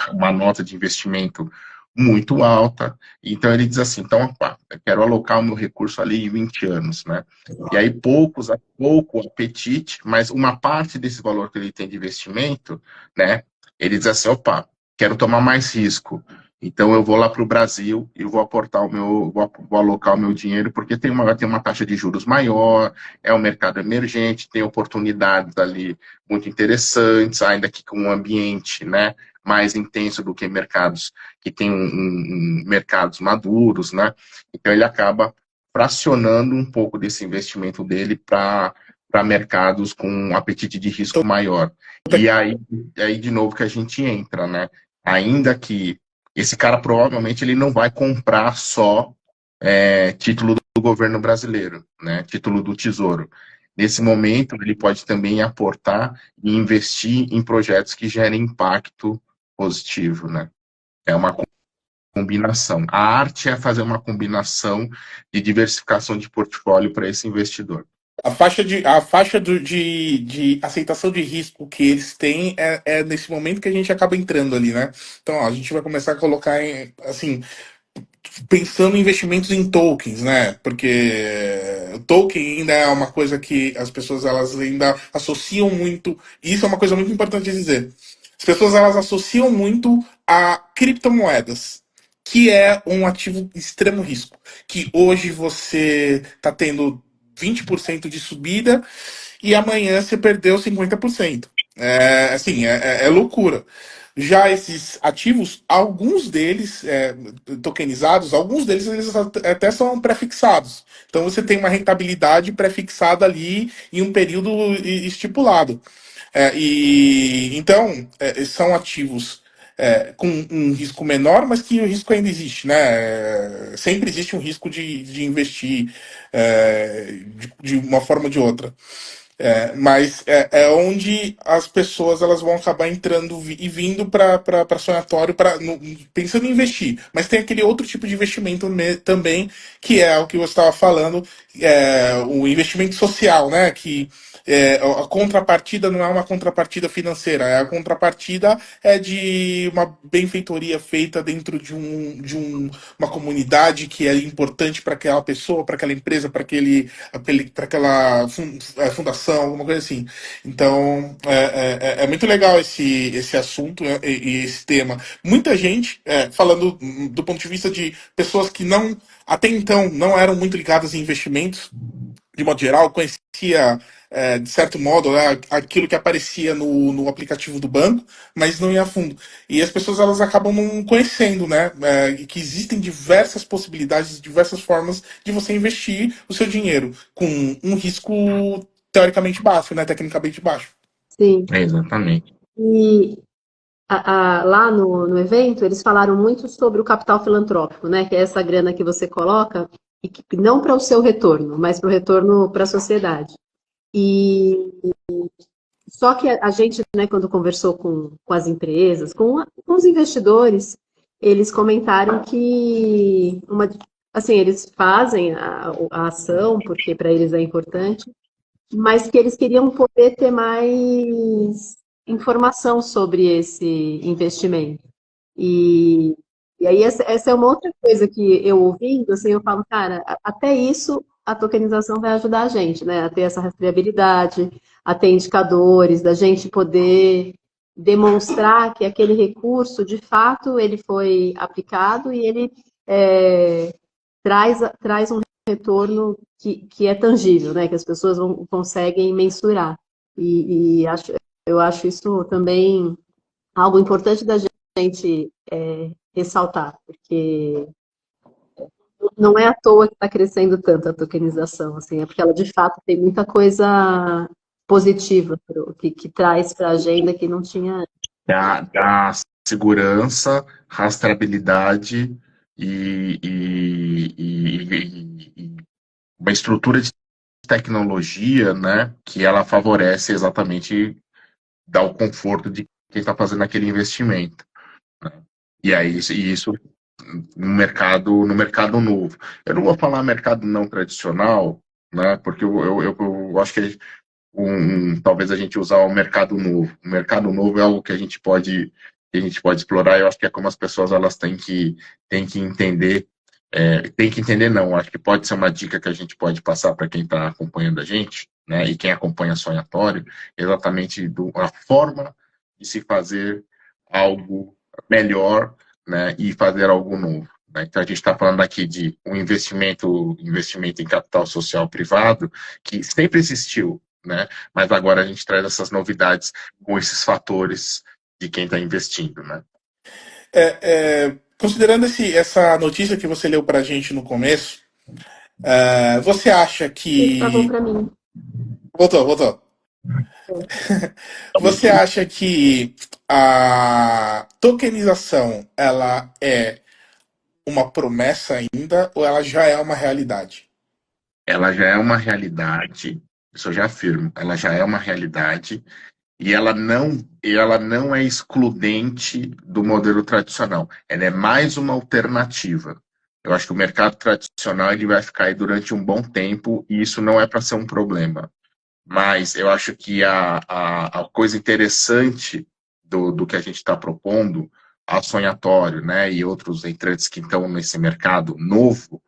uma nota de investimento muito alta. Então ele diz assim, então, opa, eu quero alocar o meu recurso ali em 20 anos, né? E aí pouco apetite, mas uma parte desse valor que ele tem de investimento, né? Ele diz assim, opa, quero tomar mais risco. Então eu vou lá para o Brasil e vou vou alocar o meu dinheiro, porque tem uma taxa de juros maior, é um mercado emergente, tem oportunidades ali muito interessantes, ainda que com um ambiente, né, mais intenso do que mercados que têm mercados maduros, né? Então ele acaba fracionando um pouco desse investimento dele para mercados com um apetite de risco maior. E aí de novo que a gente entra, né? Ainda que esse cara provavelmente ele não vai comprar só título do governo brasileiro, né? Título do Tesouro. Nesse momento, ele pode também aportar e investir em projetos que gerem impacto positivo, né? É uma combinação. A arte é fazer uma combinação de diversificação de portfólio para esse investidor. A faixa de aceitação de risco que eles têm é nesse momento que a gente acaba entrando ali, né? Então, ó, a gente vai começar a colocar assim, pensando em investimentos em tokens, né? Porque o token ainda é uma coisa que as pessoas elas ainda associam muito. E isso é uma coisa muito importante de dizer. As pessoas elas associam muito a criptomoedas, que é um ativo de extremo risco. Que hoje você está tendo 20% de subida e amanhã você perdeu 50%. É loucura. Já esses ativos, alguns deles tokenizados, alguns deles eles até são prefixados. Então você tem uma rentabilidade prefixada ali em um período estipulado. Então, são ativos com um risco menor, mas que o risco ainda existe, né? Sempre existe um risco de investir de uma forma ou de outra. Mas é onde as pessoas elas vão acabar entrando e vindo para sonatório pensando em investir. Mas tem aquele outro tipo de investimento também, que é o que você estava falando, o investimento social, né? Que a contrapartida não é uma contrapartida financeira, a contrapartida é de uma benfeitoria feita dentro de uma comunidade que é importante para aquela pessoa, para aquela empresa, para aquela fundação, alguma coisa assim. Então, é muito legal esse assunto e esse tema. Muita gente, falando do ponto de vista de pessoas que até então, não eram muito ligadas em investimentos, de modo geral, conhecia de certo modo, né, aquilo que aparecia no aplicativo do banco, mas não ia a fundo. E as pessoas elas acabam não conhecendo, né, que existem diversas possibilidades, diversas formas de você investir o seu dinheiro com um risco teoricamente baixo, né, tecnicamente baixo. Sim. Exatamente. E lá no evento, eles falaram muito sobre o capital filantrópico, né? Que é essa grana que você coloca, e que, não para o seu retorno, mas para o retorno para a sociedade. E só que a gente, né, quando conversou com as empresas, com os investidores, eles comentaram que assim, eles fazem a ação, porque para eles é importante, mas que eles queriam poder ter mais informação sobre esse investimento. E aí essa é uma outra coisa que eu ouvindo, assim, eu falo, cara, até isso a tokenização vai ajudar a gente, né? A ter essa rastreabilidade, a ter indicadores, da gente poder demonstrar que aquele recurso, de fato, ele foi aplicado e ele traz um retorno que é tangível, né? Que as pessoas conseguem mensurar. Eu acho isso também algo importante da gente ressaltar, porque não é à toa que está crescendo tanto a tokenização, assim, é porque ela de fato tem muita coisa positiva que traz para a agenda que não tinha antes. Dá segurança, rastreabilidade e uma estrutura de tecnologia, né, que ela favorece exatamente dar o conforto de quem está fazendo aquele investimento. Né? E aí isso no mercado novo. Eu não vou falar mercado não tradicional, né, porque eu acho que talvez a gente usar o mercado novo. O mercado novo é algo que a gente pode explorar. Eu acho que é como as pessoas elas têm que entender. Tem que entender, não. Acho que pode ser uma dica que a gente pode passar para quem está acompanhando a gente, né, e quem acompanha Sonhatório, exatamente a forma de se fazer algo melhor, né, e fazer algo novo. Né? Então, a gente está falando aqui de um investimento em capital social privado que sempre existiu, né? Mas agora a gente traz essas novidades com esses fatores de quem está investindo, né? Considerando essa notícia que você leu para a gente no começo, você acha Ele travou que... para mim. Voltou. Você acha que a tokenização ela é uma promessa ainda ou ela já é uma realidade? Ela já é uma realidade, isso eu já afirmo, ela já é uma realidade e ela não é excludente do modelo tradicional. Ela é mais uma alternativa. Eu acho que o mercado tradicional ele vai ficar aí durante um bom tempo e isso não é para ser um problema. Mas eu acho que a coisa interessante do que a gente está propondo, a Sonhatório, né, e outros entrantes que estão nesse mercado novo,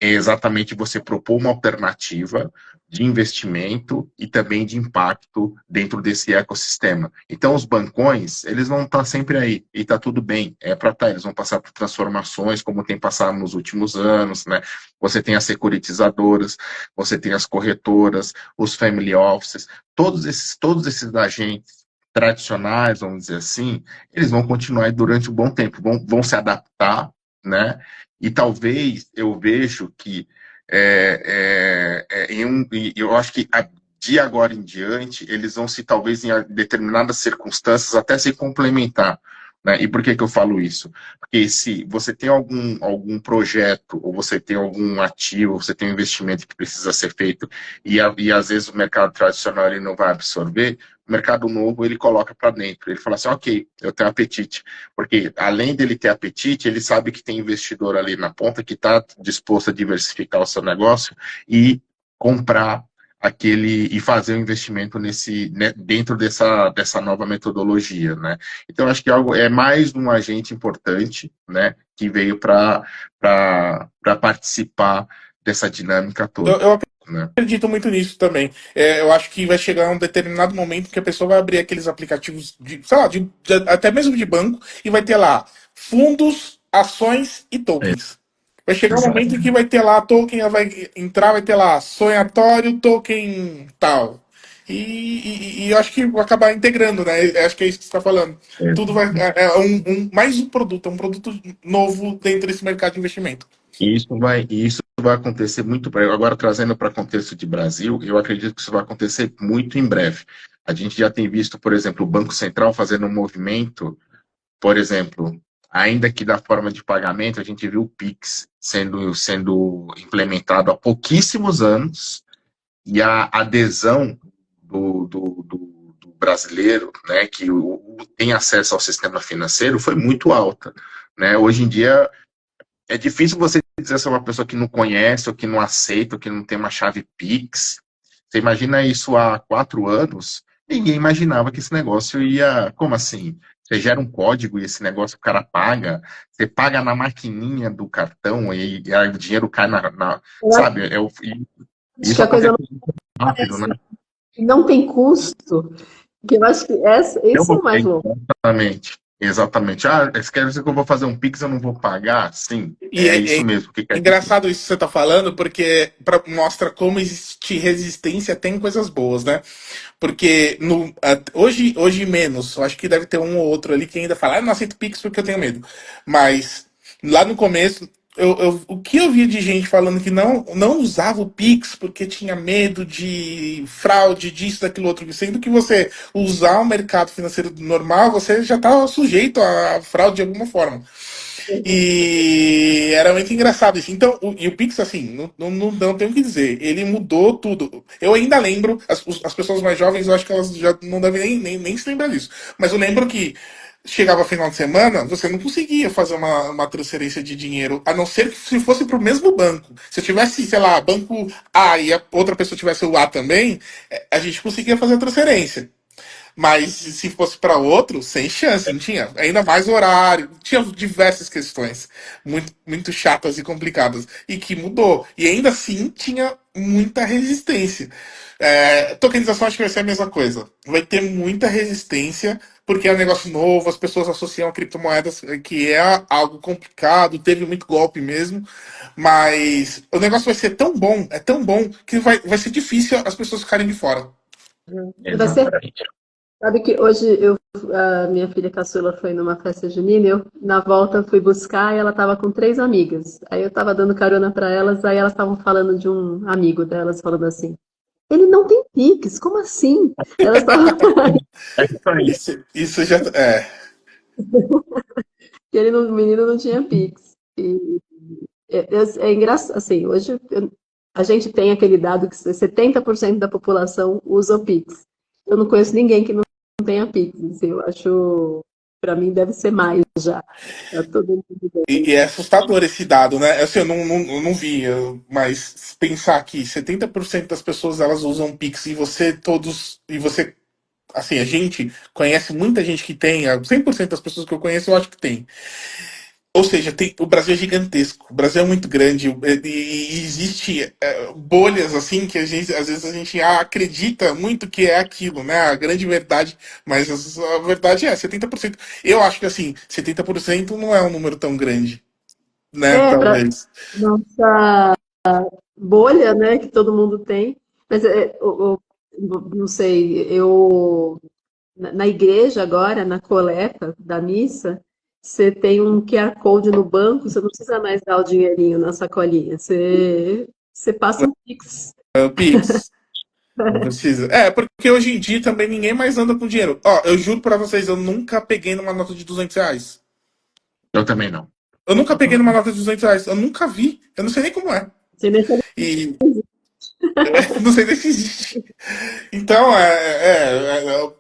é exatamente você propor uma alternativa de investimento e também de impacto dentro desse ecossistema. Então, os bancões, eles vão estar sempre aí, e está tudo bem, é para estar, eles vão passar por transformações, como tem passado nos últimos anos, né? Você tem as securitizadoras, você tem as corretoras, os family offices, todos esses agentes tradicionais, vamos dizer assim, eles vão continuar aí durante um bom tempo, vão se adaptar, né? E talvez eu vejo que eu acho que de agora em diante eles vão se talvez em determinadas circunstâncias até se complementar. Né? E por que eu falo isso? Porque se você tem algum projeto, ou você tem algum ativo, ou você tem um investimento que precisa ser feito, e às vezes o mercado tradicional ele não vai absorver, o mercado novo ele coloca para dentro. Ele fala assim, ok, eu tenho apetite. Porque além dele ter apetite, ele sabe que tem investidor ali na ponta que está disposto a diversificar o seu negócio e comprar e fazer o um investimento dentro dessa nova metodologia, né? Então acho que é mais um agente importante, né, que veio para participar dessa dinâmica toda. Eu Né? acredito muito nisso também. Eu acho que vai chegar um determinado momento que a pessoa vai abrir aqueles aplicativos sei lá, até mesmo de banco, e vai ter lá fundos, ações e tokens. Vai chegar um Exato. momento em que vai ter lá, token vai entrar, vai ter lá, sonhatório, token tal. E eu acho que vai acabar integrando, né? Eu acho que é isso que você está falando. Tudo vai. É mais um produto, é um produto novo dentro desse mercado de investimento. E isso vai acontecer muito breve. Agora, trazendo para contexto de Brasil, eu acredito que isso vai acontecer muito em breve. A gente já tem visto, por exemplo, o Banco Central fazendo um movimento, por exemplo, ainda que da forma de pagamento, a gente viu o Pix sendo implementado há pouquíssimos anos, e a adesão do brasileiro, né, que tem acesso ao sistema financeiro, foi muito alta. Né? Hoje em dia, é difícil você dizer se é uma pessoa que não conhece, ou que não aceita, ou que não tem uma chave Pix. Você imagina isso há 4 anos? Ninguém imaginava que esse negócio ia. Como assim? Você gera um código e esse negócio o cara paga, você paga na maquininha do cartão e aí o dinheiro cai Eu sabe? acho que Isso a coisa acontece não muito rápido, né? parece, não tem custo, que eu acho que Eu esse é vou o mais louco. exatamente. Exatamente. Ah, você quer dizer que eu vou fazer um Pix e eu não vou pagar? Sim, E é é isso mesmo. O que quer dizer? engraçado isso que você está falando, porque mostra como existe resistência, tem coisas boas, né? Porque hoje menos, eu acho que deve ter um ou outro ali que ainda fala, não aceito Pix porque eu tenho medo. Mas lá no começo, o que eu via de gente falando que não usava o Pix porque tinha medo de fraude, disso, daquilo outro, sendo que você usar o mercado financeiro normal, você já está sujeito a fraude de alguma forma. E era muito engraçado isso. Então, e o Pix, assim, não tenho o que dizer. Ele mudou tudo. Eu ainda lembro, as pessoas mais jovens, eu acho que elas já não devem nem se lembrar disso. Mas eu lembro que chegava final de semana, você não conseguia fazer uma transferência de dinheiro, a não ser que se fosse para o mesmo banco. Se eu tivesse, sei lá, banco A e a outra pessoa tivesse o A também, a gente conseguia fazer a transferência. Mas se fosse para outro, sem chance, não tinha. Ainda mais o horário, tinha diversas questões muito chatas e complicadas. E que mudou. E ainda assim tinha muita resistência. Tokenização acho que vai ser a mesma coisa. Vai ter muita resistência, porque é um negócio novo, as pessoas associam a criptomoedas, que é algo complicado, teve muito golpe mesmo. Mas o negócio vai ser tão bom, é tão bom, que vai ser difícil as pessoas ficarem de fora. Vai ser, Exatamente. sabe que hoje a minha filha caçula foi numa festa junina, eu na volta fui buscar e ela estava com 3 amigas. Aí eu estava dando carona para elas, aí elas estavam falando de um amigo delas, falando assim, ele não tem Pix, como assim? Elas estavam É isso aí. Isso já é. que o menino não tinha Pix. E é engraçado, assim, hoje a gente tem aquele dado que 70% da população usa o Pix. Eu não conheço ninguém que não tenha Pix. Assim, eu acho, para mim, deve ser mais já. Tá todo mundo. E é assustador esse dado, né? Assim, eu não vi, mas pensar que 70% das pessoas elas usam Pix e você, assim, a gente conhece muita gente que tem, 100% das pessoas que eu conheço eu acho que tem. Ou seja, o Brasil é gigantesco, o Brasil é muito grande e existe bolhas assim que às vezes a gente acredita muito que é aquilo, né? A grande verdade, mas a verdade é 70%. Eu acho que assim, 70% não é um número tão grande, né? Para Talvez. nossa bolha, né, que todo mundo tem. Mas não sei, eu na igreja agora, na coleta da missa, você tem um QR Code no banco, você não precisa mais dar o dinheirinho na sacolinha, você passa um Pix. É o Pix. Não precisa. Porque hoje em dia também ninguém mais anda com dinheiro. Ó, eu juro pra vocês, eu nunca peguei numa nota de R$ 200. Eu também não. Eu nunca peguei numa nota de R$ 200. Eu nunca vi. Eu não sei nem como é. Você nem sabe. E não sei nem se existe. Então,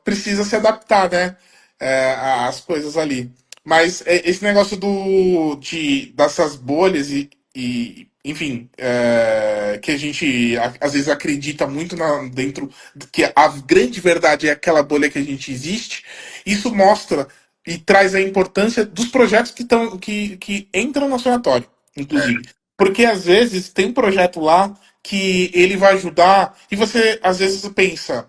precisa se adaptar, né? Às coisas ali. Mas esse negócio dessas bolhas enfim, que a gente às vezes acredita muito dentro, que a grande verdade é aquela bolha que a gente existe, isso mostra e traz a importância dos projetos que entram no sanatório, inclusive. Porque às vezes tem um projeto lá que ele vai ajudar, e você às vezes pensa.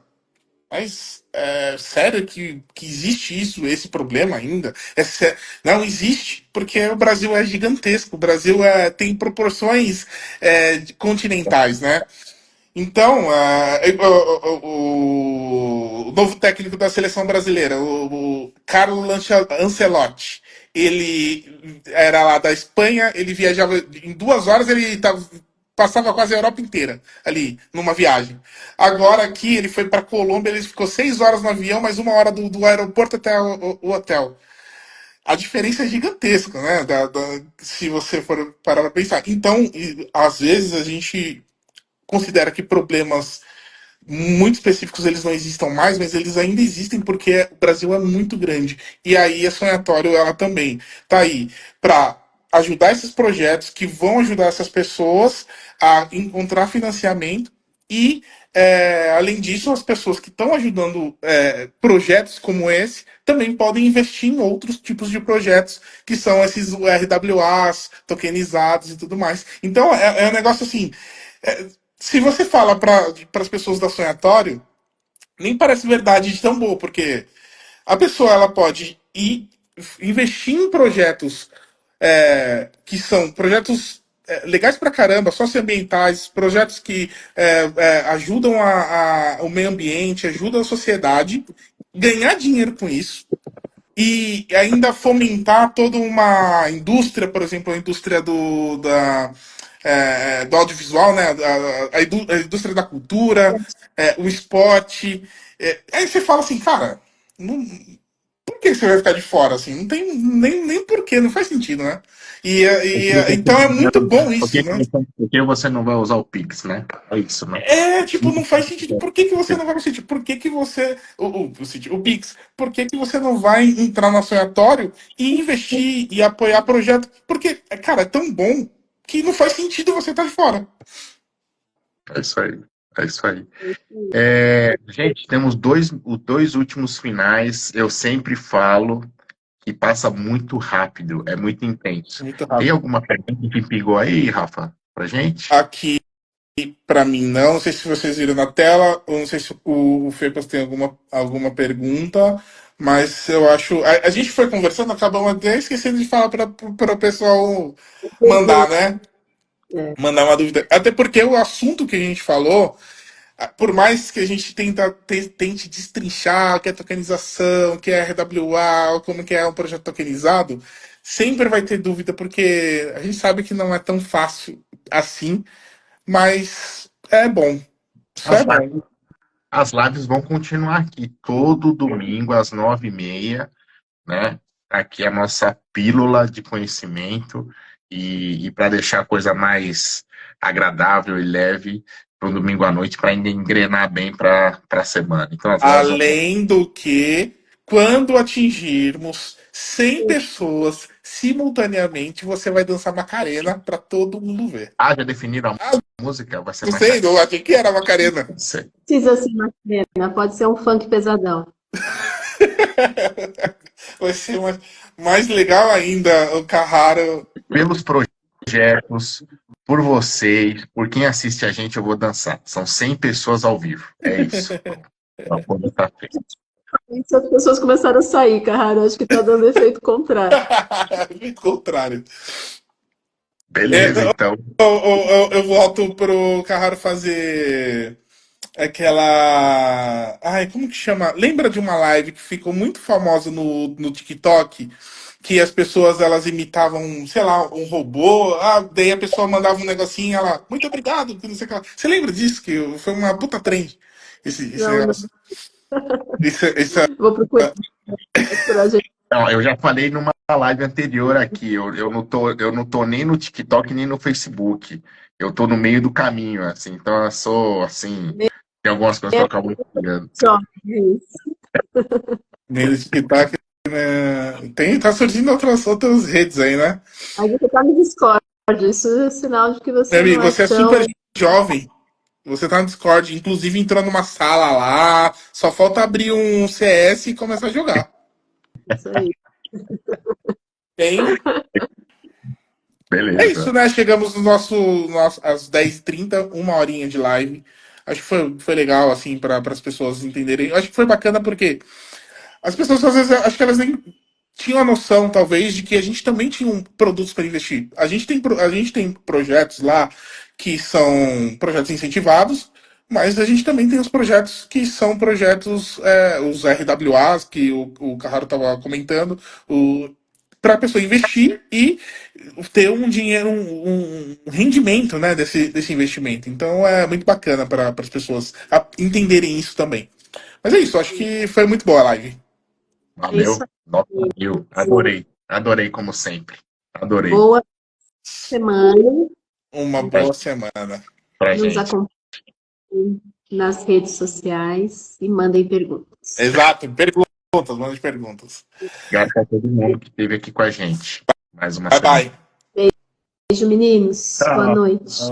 Mas é sério que existe isso, esse problema ainda? Não existe, porque o Brasil é gigantesco. O Brasil tem proporções continentais, né? Então, o novo técnico da seleção brasileira, o Carlo Ancelotti, ele era lá da Espanha, ele viajava em 2 horas, passava quase a Europa inteira ali, numa viagem. Agora aqui, ele foi para Colômbia, ele ficou 6 horas no avião, mais 1 hora do aeroporto até o hotel. A diferença é gigantesca, né? Se você for parar para pensar. Então, às vezes, a gente considera que problemas muito específicos eles não existam mais, mas eles ainda existem porque o Brasil é muito grande. E aí a Sonhatório, ela também tá aí para ajudar esses projetos que vão ajudar essas pessoas a encontrar financiamento e, além disso, as pessoas que estão ajudando projetos como esse também podem investir em outros tipos de projetos, que são esses RWAs, tokenizados e tudo mais. Então, é um negócio assim. é, Se você fala para as pessoas da Sonhatório, nem parece verdade de tão boa, porque a pessoa ela pode ir investir em projetos que são projetos legais pra caramba, socioambientais, projetos que ajudam o meio ambiente, ajudam a sociedade, ganhar dinheiro com isso e ainda fomentar toda uma indústria, por exemplo, a indústria do audiovisual, né? A indústria da cultura, o esporte. Aí você fala assim, cara, não, por que você vai ficar de fora? Assim? Não tem nem porquê, não faz sentido, né? Então é muito bom isso, né? Por que você não vai usar o Pix, né? É isso, né? Tipo, não faz sentido. Por que você não vai no sítio? Por que você. O Pix, por que você não vai entrar no sonhatório e investir e apoiar projeto? Porque, cara, é tão bom que não faz sentido você estar de fora. É isso aí. É isso aí. Gente, temos os dois últimos finais. Eu sempre falo que passa muito rápido, é muito intenso. Muito Tem rápido. alguma pergunta que pingou aí, Rafa, pra gente? Aqui, pra mim, não. Não sei se vocês viram na tela, ou não sei se o Fepas tem alguma pergunta, mas eu acho. A gente foi conversando, acabamos até esquecendo de falar para o pessoal mandar, né? É. Mandar uma dúvida. Até porque o assunto que a gente falou, por mais que a gente tente destrinchar o que é tokenização, o que é RWA, como que é um projeto tokenizado, sempre vai ter dúvida, porque a gente sabe que não é tão fácil assim, mas é bom. Isso As é lives, bom. as lives vão continuar aqui todo domingo às 9h30, né? Aqui é a nossa pílula de conhecimento e para deixar a coisa mais agradável e leve para um domingo à noite, para ainda engrenar bem para a semana. Então as lives vão. Além do que, quando atingirmos 100 pessoas simultaneamente, você vai dançar Macarena para todo mundo ver. Já definiram a música? Vai ser Não mais. sei, não achei que era Macarena. Precisa ser Macarena, pode ser um funk pesadão. Vai ser mais legal ainda o Carraro. Pelos projetos, por vocês, por quem assiste a gente, eu vou dançar. São 100 pessoas ao vivo. É isso. Então, quando tá feito. Isso, as pessoas começaram a sair, Carrara. Acho que tá dando efeito contrário. Efeito contrário. Beleza, então. Eu volto pro Carraro fazer aquela. Ai, como que chama? Lembra de uma live que ficou muito famosa no TikTok? Que as pessoas elas imitavam, sei lá, um robô. Daí a pessoa mandava um negocinho, ela, muito obrigado, que não sei o que lá. Você lembra disso? Que foi uma puta trend. Esse Não, negócio. Isso vou procurar a gente. Não, eu já falei numa live anterior aqui. Eu não tô nem no TikTok nem no Facebook. Eu tô no meio do caminho, assim. Então eu sou assim. Tem algumas coisas que eu acabo pegando. Só, isso. meio TikTok, né? Tá surgindo outras redes aí, né? Aí você tá no Discord. Isso é sinal de que Meu você amigo, não é você é tão. super jovem. Você tá no Discord, inclusive entrou numa sala lá. Só falta abrir um CS e começar a jogar. Isso aí. Tem. É Beleza. isso, né? Chegamos no às 10h30, 1 horinha de live. Acho que foi legal, assim, para as pessoas entenderem. Acho que foi bacana porque as pessoas, às vezes, acho que elas nem tinham a noção, talvez, de que a gente também tinha produtos para investir. A gente tem projetos lá que são projetos incentivados, mas a gente também tem os projetos que são projetos, os RWAs, que o Carraro estava comentando, para a pessoa investir e ter um dinheiro, um rendimento, né, desse investimento. Então é muito bacana para as pessoas entenderem isso também. Mas é isso, acho que foi muito boa a live. É isso Valeu. Nota aí. mil. Adorei. Adorei, como sempre. Adorei. Boa semana. Uma boa semana. Pra Nos gente. acompanhem nas redes sociais e mandem perguntas. Exato, perguntas, mande perguntas. Obrigado a todo mundo que esteve aqui com a gente. Mais uma Bye, semana. bye. Beijo, meninos. Boa Tchau. noite.